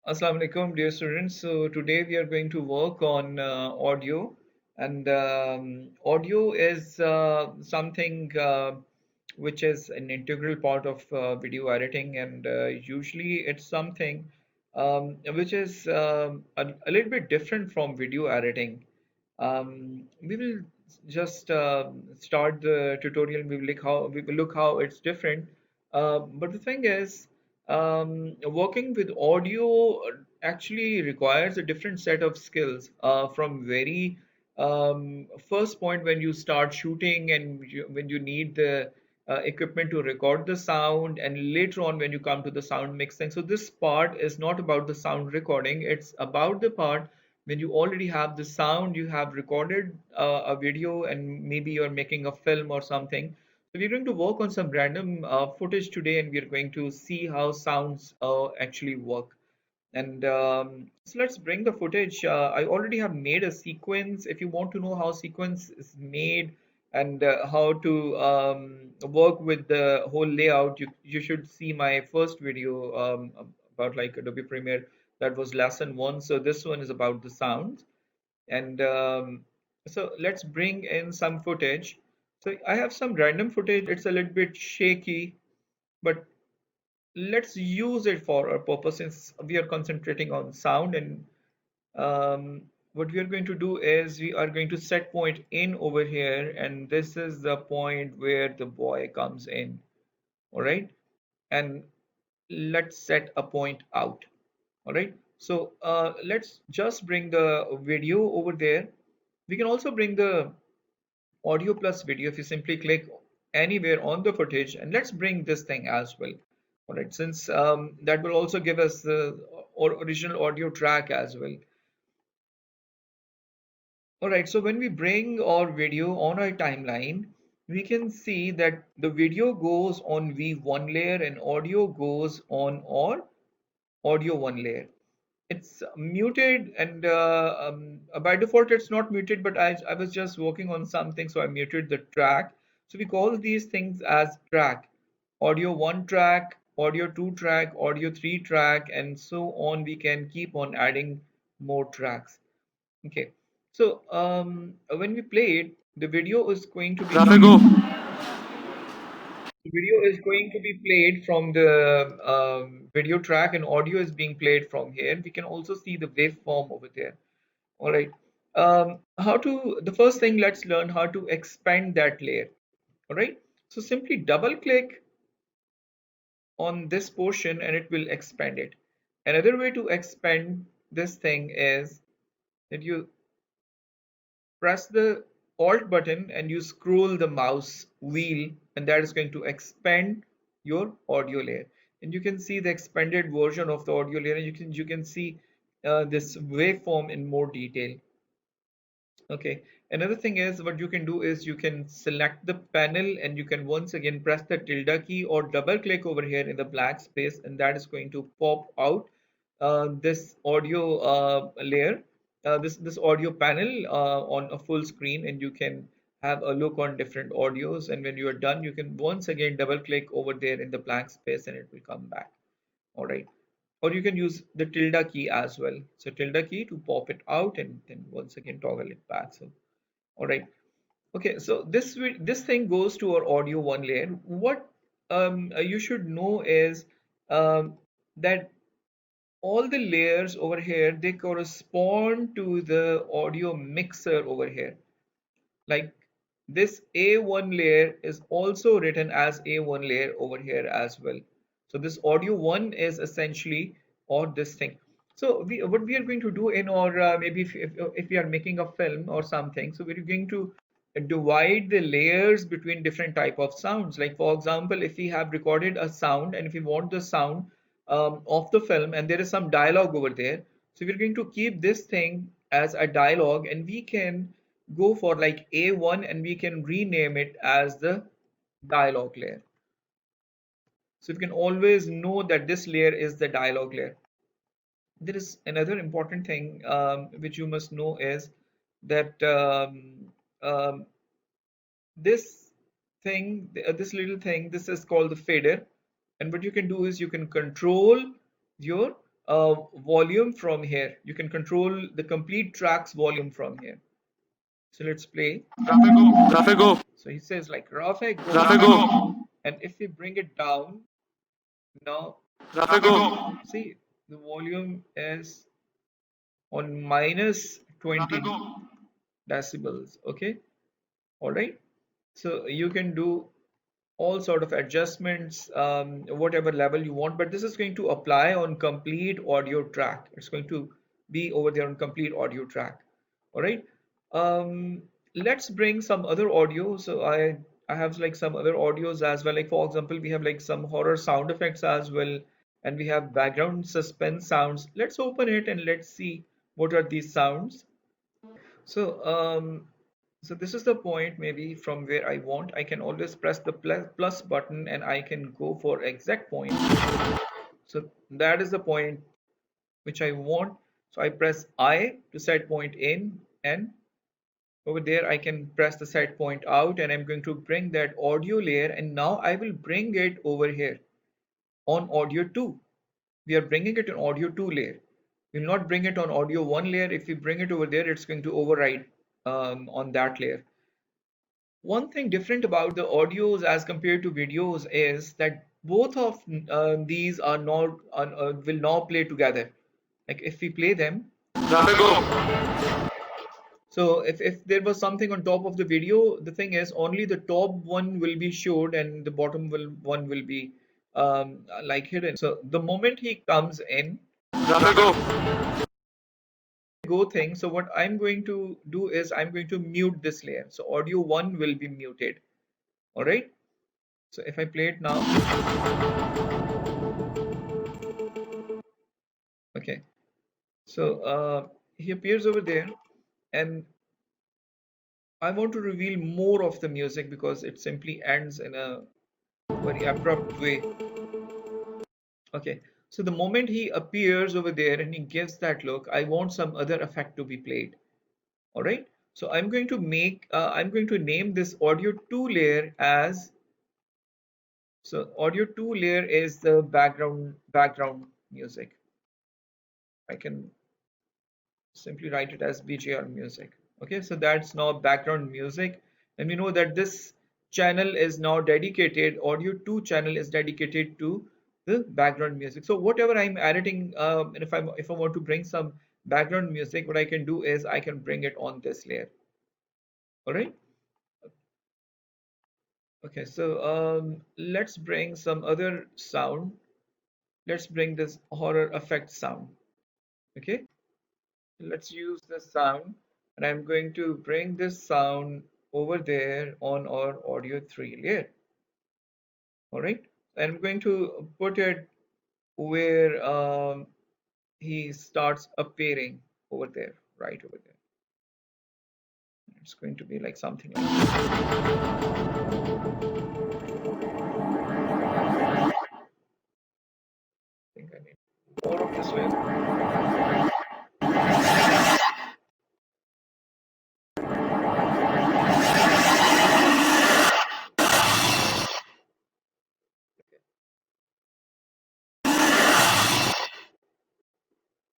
Assalamu alaikum, dear students. So today we are going to work on audio, and audio is something which is an integral part of video editing, and usually it's something which is a little bit different from video editing. We will just start the tutorial. We will look how it's different. But the thing is, working with audio actually requires a different set of skills from very first point when you start shooting and when you need the equipment to record the sound, and later on when you come to the sound mixing. So this part is not about the sound recording, it's about the part when you already have the sound, you have recorded a video, and maybe you're making a film or something. So we're going to work on some random footage today, and we're going to see how sounds actually work. And so let's bring the footage. I already have made a sequence. If you want to know how sequence is made and how to work with the whole layout, you should see my first video about like Adobe Premiere. That was lesson one. So this one is about the sounds. And so let's bring in some footage. So I have some random footage. It's a little bit shaky, but let's use it for our purpose since we are concentrating on sound. And what we are going to do is we are going to set point in over here, and this is the point where the boy comes in. All right, and let's set a point out. All right, so let's just bring the video over there. We can also bring the audio plus video if you simply click anywhere on the footage, and let's bring this thing as well. All right, since that will also give us the original audio track as well. All right, so when we bring our video on our timeline, we can see that the video goes on V1 layer and audio goes on our audio 1 layer. It's muted, and by default it's not muted, but I was just working on something, so I muted the track. So we call these things as track: audio 1 track, audio 2 track, audio 3 track, and so on. We can keep on adding more tracks. Okay, so when we play it, the video is going to be played from the video track, and audio is being played from here. We can also see the waveform over there. All right. How to, the first thing, let's learn how to expand that layer. All right. So simply double click on this portion and it will expand it. Another way to expand this thing is that you press the Alt button and you scroll the mouse wheel, and that is going to expand your audio layer. And you can see the expanded version of the audio layer, and you can see this waveform in more detail. Okay, another thing is what you can do is you can select the panel and you can once again press the tilde key or double click over here in the black space, and that is going to pop out this audio layer, this audio panel on a full screen, and you can have a look on different audios. And when you are done, you can once again double click over there in the blank space and it will come back. All right, or you can use the tilde key as well. So tilde key to pop it out and then once again toggle it back. So all right, okay, so this thing goes to our audio 1 layer. What you should know is that all the layers over here, they correspond to the audio mixer over here. Like this A1 layer is also written as A1 layer over here as well. So this audio 1 is essentially or this thing. So what we are going to do in, or maybe if we are making a film or something, so we're going to divide the layers between different type of sounds. Like for example, if we have recorded a sound and if we want the sound of the film and there is some dialogue over there, so we're going to keep this thing as a dialogue, and we can go for like A1 and we can rename it as the dialogue layer. So you can always know that this layer is the dialogue layer. There is another important thing which you must know is that um, this thing, this little thing, this is called the fader. And what you can do is you can control your volume from here. You can control the complete track's volume from here. So let's play. Traffico, So he says like Rafe Traffico, go. And if we bring it down, now Traffico, see the volume is on minus 20 decibels. Okay, all right. So you can do all sort of adjustments, whatever level you want, but this is going to apply on complete audio track. It's going to be over there on complete audio track. All right. Let's bring some other audio. So I have like some other audios as well. Like for example, we have like some horror sound effects as well, and we have background suspense sounds. Let's open it and let's see what are these sounds. So so this is the point maybe from where I want. I can always press the plus button and I can go for exact point. So that is the point which I want. So I press I to set point in, and over there I can press the set point out, and I'm going to bring that audio layer, and now I will bring it over here on audio 2. We are bringing it on audio 2 layer. We'll not bring it on audio 1 layer. If we bring it over there, it's going to override on that layer. One thing different about the audios as compared to videos is that both of these are not will now play together. Like if we play them, Traffico, so if there was something on top of the video, the thing is only the top one will be showed and the bottom one will be like hidden. So the moment he comes in, Traffico, go thing. So what I'm going to do is I'm going to mute this layer. So audio 1 will be muted. All right. So if I play it now, okay. So he appears over there, and I want to reveal more of the music because it simply ends in a very abrupt way. Okay, so the moment he appears over there and he gives that look, I want some other effect to be played. All right. So I'm going to name this audio 2 layer as, so audio 2 layer is the background music. I can simply write it as BGR music. Okay, so that's now background music. And we know that this channel is now dedicated, audio 2 channel is dedicated to the background music. So whatever I'm editing, and if I want to bring some background music, what I can do is I can bring it on this layer. All right. Okay, so let's bring some other sound. Let's bring this horror effect sound. Okay. Let's use the sound, and I'm going to bring this sound over there on our audio 3 layer. All right. I'm going to put it where he starts appearing over there, right over there. It's going to be like something like this. I think I need more of this layer.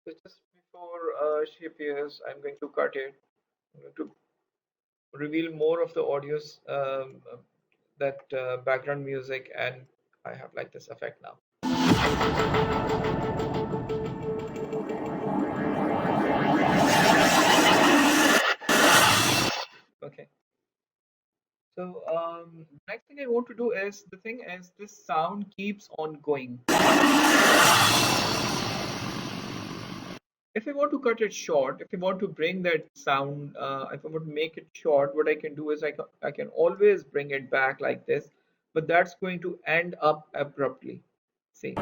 So just before she appears, I'm going to cut it. I'm going to reveal more of the audios, that background music, and I have like this effect now. Okay. So next thing I want to do is, the thing is this sound keeps on going. If I want to cut it short, if I want to bring that sound, if I want to make it short, what I can do is I can always bring it back like this, but that's going to end up abruptly. See.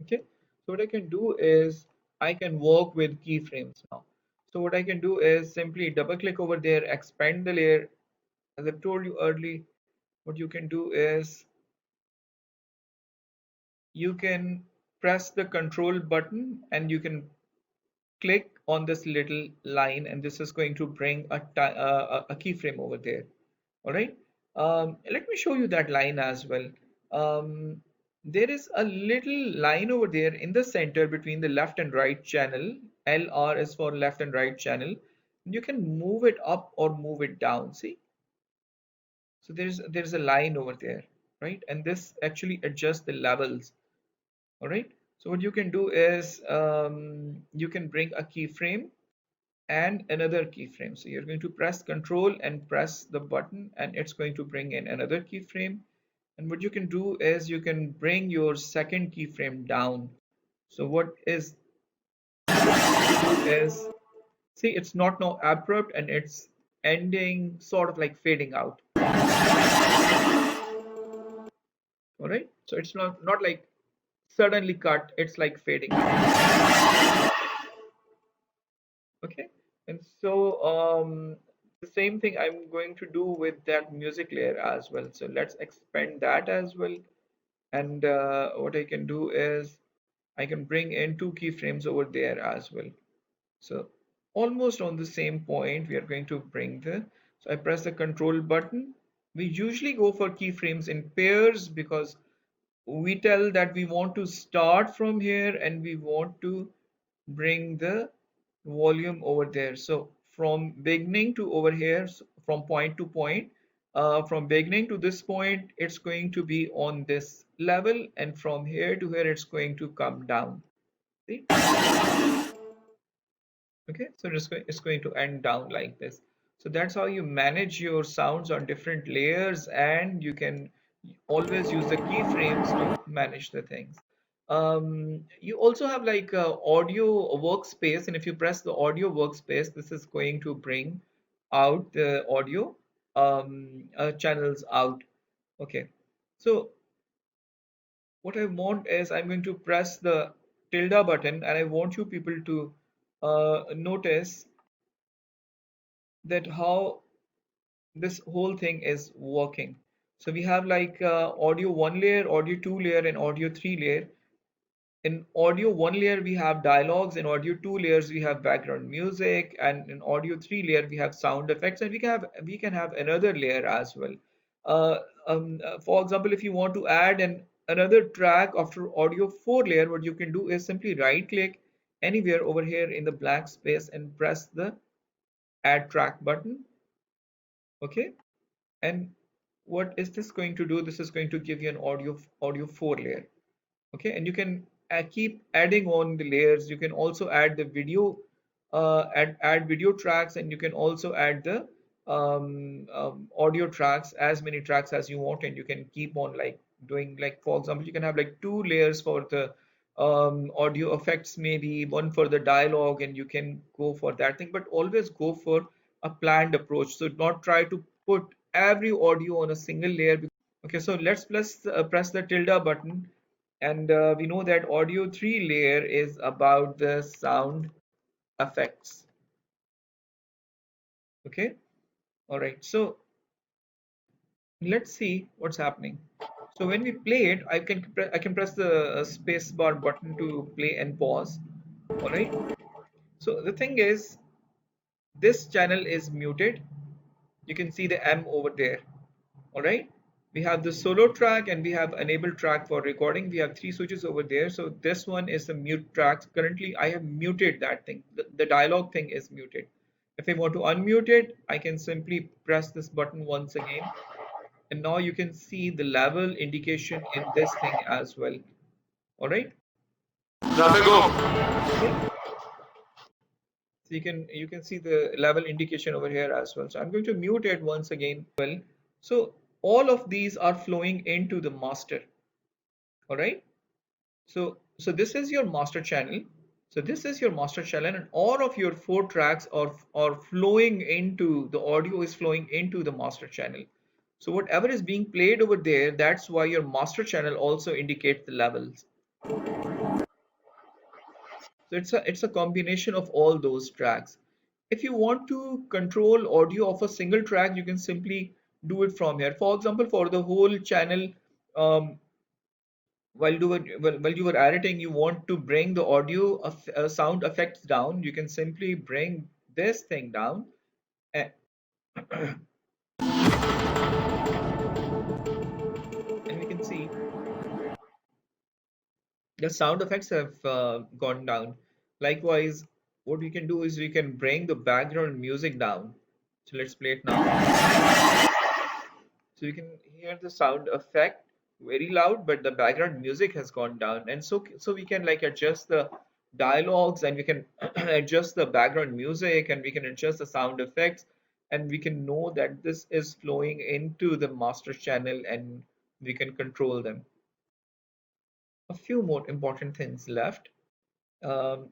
Okay. So what I can do is I can work with keyframes now. So what I can do is simply double click over there, expand the layer. As I told you earlier, what you can do is you can press the control button and you can click on this little line, and this is going to bring a keyframe over there. All right. Let me show you that line as well. there is a little line over there in the center between the left and right channel. LR is for left and right channel. You can move it up or move it down. See? So there's a line over there, right? And this actually adjusts the levels. All right. So what you can do is you can bring a keyframe and another keyframe. So you're going to press Control and press the button, and it's going to bring in another keyframe. And what you can do is you can bring your second keyframe down. So what is see, it's not now abrupt and it's ending sort of like fading out. All right. So it's not like suddenly cut. It's like fading out. Okay. And so the same thing I'm going to do with that music layer as well. So let's expand that as well. And what I can do is I can bring in two keyframes over there as well. So almost on the same point, we are going to bring so I press the control button. We usually go for keyframes in pairs because we tell that we want to start from here and we want to bring the volume over there. So from beginning to over here, from point to point, from beginning to this point, it's going to be on this level, and from here to here, it's going to come down. See? Okay, so it's going to end down like this. So that's how you manage your sounds on different layers, and you can always use the keyframes to manage the things. You also have like audio workspace, and if you press the audio workspace, this is going to bring out the audio channels out. Okay, so what I want is I'm going to press the tilde button, and I want you people to notice that how this whole thing is working. So we have like audio 1 layer, audio 2 layer, and audio 3 layer. In audio 1 layer we have dialogues, in audio 2 layers we have background music, and in audio 3 layer we have sound effects, and we can have another layer as well. Uh, for example, if you want to add another track after audio 4 layer, what you can do is simply right click anywhere over here in the blank space and press the add track button. Okay, and what is this going to do? This is going to give you an audio 4 layer. Okay, and you can keep adding on the layers. You can also add the video, add video tracks, and you can also add the audio tracks, as many tracks as you want, and you can keep on like doing, like for example, you can have like two layers for the audio effects, maybe one for the dialogue, and you can go for that thing, but always go for a planned approach. So not try to put every audio on a single layer. Okay, so let's press the tilde button, and we know that audio 3 layer is about the sound effects. Okay, all right, so let's see what's happening. So when we play it, I can press the space bar button to play and pause. All right, so the thing is, this channel is muted. You can see the M over there. All right, we have the solo track and we have enable track for recording. We have three switches over there. So this one is the mute track. Currently I have muted that thing. The dialogue thing is muted. If I want to unmute it, I can simply press this button once again, and now you can see the level indication in this thing as well. All right, Traffico. okay, so you can see the level indication over here as well. So I'm going to mute it once again. Well, so all of these are flowing into the master. All right, so this is your master channel. So this is your master channel, and all of your four tracks are flowing into the audio is flowing into the master channel. So whatever is being played over there, that's why your master channel also indicates the levels. So it's a combination of all those tracks. If you want to control audio of a single track, you can simply do it from here. For example, for the whole channel, um, while you were editing, you want to bring the audio of sound effects down, you can simply bring this thing down, and, and we can see The sound effects have gone down. Likewise, what we can do is we can bring the background music down. So let's play it now. So you can hear the sound effect very loud, but the background music has gone down. And so we can like adjust the dialogues, and we can adjust the background music, and we can adjust the sound effects, and we can know that this is flowing into the master channel, and we can control them. A few more important things left. Um,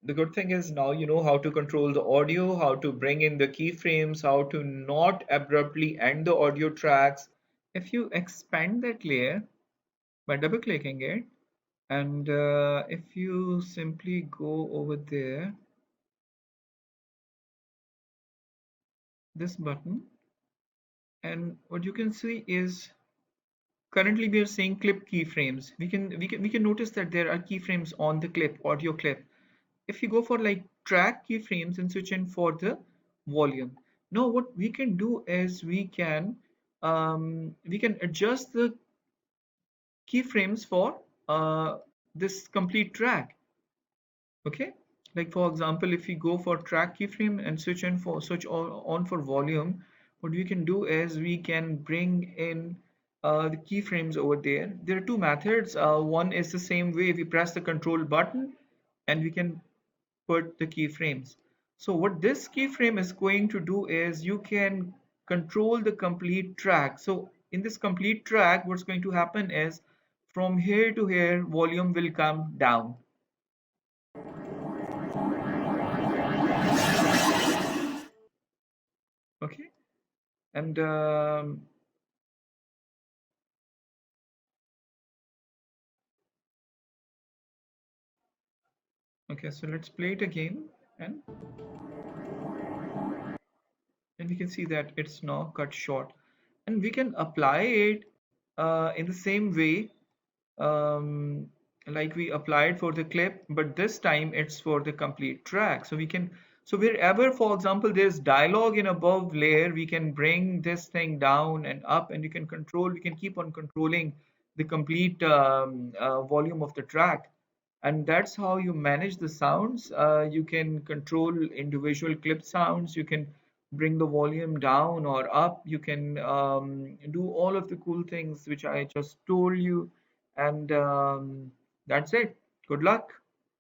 the good thing is now you know how to control the audio, how to bring in the keyframes, how to not abruptly end the audio tracks. If you expand that layer by double clicking it, and if you simply go over there, this button, and what you can see is currently we are seeing clip keyframes. We can notice that there are keyframes on the clip, audio clip. If you go for like track keyframes and switch in for the volume, now what we can do is we can adjust the keyframes for this complete track. Okay, like for example, if we go for track keyframe and switch on for volume, what we can do is we can bring in the keyframes over there. There are two methods. One is the same way we press the control button and we can put the keyframes. So what this keyframe is going to do is you can control the complete track. So in this complete track, what's going to happen is from here to here, volume will come down. Okay, and okay, so let's play it again, and we can see that it's now cut short, and we can apply it in the same way um, like we applied for the clip, but this time it's for the complete track. So we can, so wherever for example there's dialogue in above layer, we can bring this thing down and up, and we can keep on controlling the complete volume of the track. And that's how you manage the sounds. You can control individual clip sounds, you can bring the volume down or up, you can do all of the cool things which I just told you. And that's it. Good luck.